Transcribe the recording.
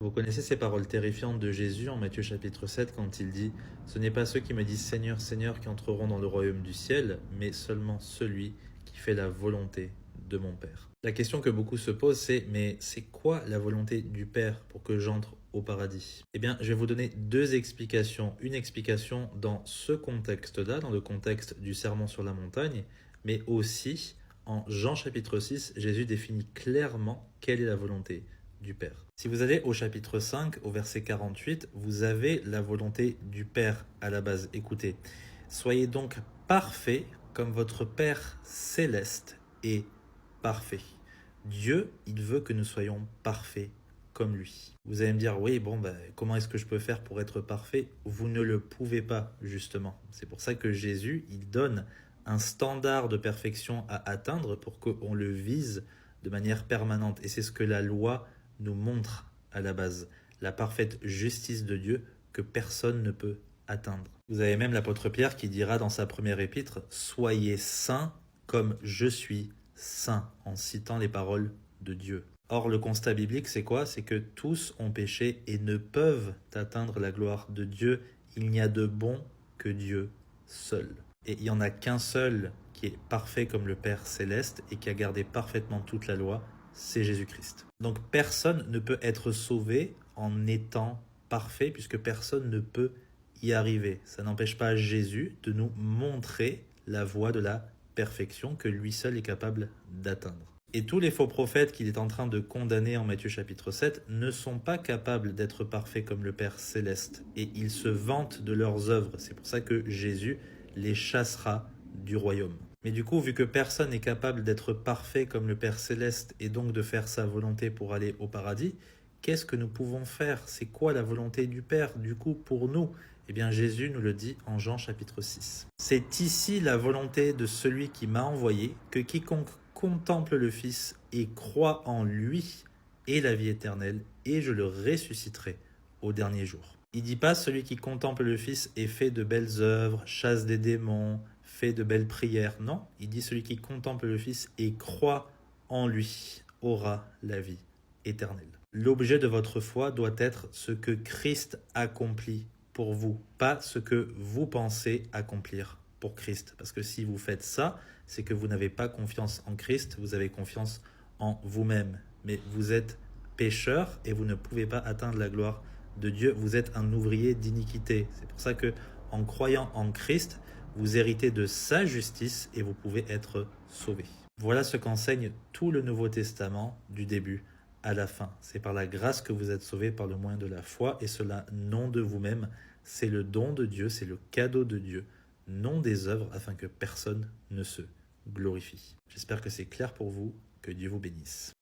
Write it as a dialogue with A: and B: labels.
A: Vous connaissez ces paroles terrifiantes de Jésus en Matthieu chapitre 7 quand il dit « Ce n'est pas ceux qui me disent Seigneur, Seigneur qui entreront dans le royaume du ciel, mais seulement celui qui fait la volonté de mon Père. » La question que beaucoup se posent c'est « Mais c'est quoi la volonté du Père pour que j'entre au paradis ?» Eh bien, je vais vous donner deux explications. Une explication dans ce contexte-là, dans le contexte du sermon sur la montagne, mais aussi en Jean chapitre 6, Jésus définit clairement quelle est la volonté du Père. Si vous allez au chapitre 5, au verset 48, vous avez la volonté du Père à la base. Écoutez, soyez donc parfaits comme votre Père céleste est parfait. Dieu, il veut que nous soyons parfaits comme lui. Vous allez me dire, oui, bon, comment est-ce que je peux faire pour être parfait? Vous ne le pouvez pas, justement. C'est pour ça que Jésus, il donne un standard de perfection à atteindre pour qu'on le vise de manière permanente. Et c'est ce que la loi nous montre à la base, la parfaite justice de Dieu que personne ne peut atteindre. Vous avez même l'apôtre Pierre qui dira dans sa première épître « Soyez saints comme je suis saint » en citant les paroles de Dieu. Or, le constat biblique, c'est quoi? C'est que tous ont péché et ne peuvent atteindre la gloire de Dieu. Il n'y a de bon que Dieu seul. Et il n'y en a qu'un seul qui est parfait comme le Père céleste et qui a gardé parfaitement toute la loi, c'est Jésus-Christ. Donc personne ne peut être sauvé en étant parfait puisque personne ne peut y arriver. Ça n'empêche pas Jésus de nous montrer la voie de la perfection que lui seul est capable d'atteindre. Et tous les faux prophètes qu'il est en train de condamner en Matthieu chapitre 7 ne sont pas capables d'être parfaits comme le Père céleste. Et ils se vantent de leurs œuvres. C'est pour ça que Jésus les chassera du royaume. Mais du coup, vu que personne n'est capable d'être parfait comme le Père céleste et donc de faire sa volonté pour aller au paradis, qu'est-ce que nous pouvons faire? C'est quoi la volonté du Père, du coup, pour nous? Eh bien, Jésus nous le dit en Jean chapitre 6. C'est ici la volonté de celui qui m'a envoyé, que quiconque contemple le Fils et croit en lui ait la vie éternelle, et je le ressusciterai au dernier jour. Il ne dit pas celui qui contemple le Fils et fait de belles œuvres, chasse des démons, fait de belles prières. Non, il dit celui qui contemple le Fils et croit en lui aura la vie éternelle. L'objet de votre foi doit être ce que Christ accomplit pour vous, pas ce que vous pensez accomplir pour Christ. Parce que si vous faites ça, c'est que vous n'avez pas confiance en Christ, vous avez confiance en vous-même. Mais vous êtes pécheur et vous ne pouvez pas atteindre la gloire de Dieu. Vous êtes un ouvrier d'iniquité. C'est pour ça que, en croyant en Christ, vous héritez de sa justice et vous pouvez être sauvé. Voilà ce qu'enseigne tout le Nouveau Testament du début à la fin. C'est par la grâce que vous êtes sauvés par le moyen de la foi et cela non de vous-même. C'est le don de Dieu, c'est le cadeau de Dieu, non des œuvres afin que personne ne se glorifie. J'espère que c'est clair pour vous. Que Dieu vous bénisse.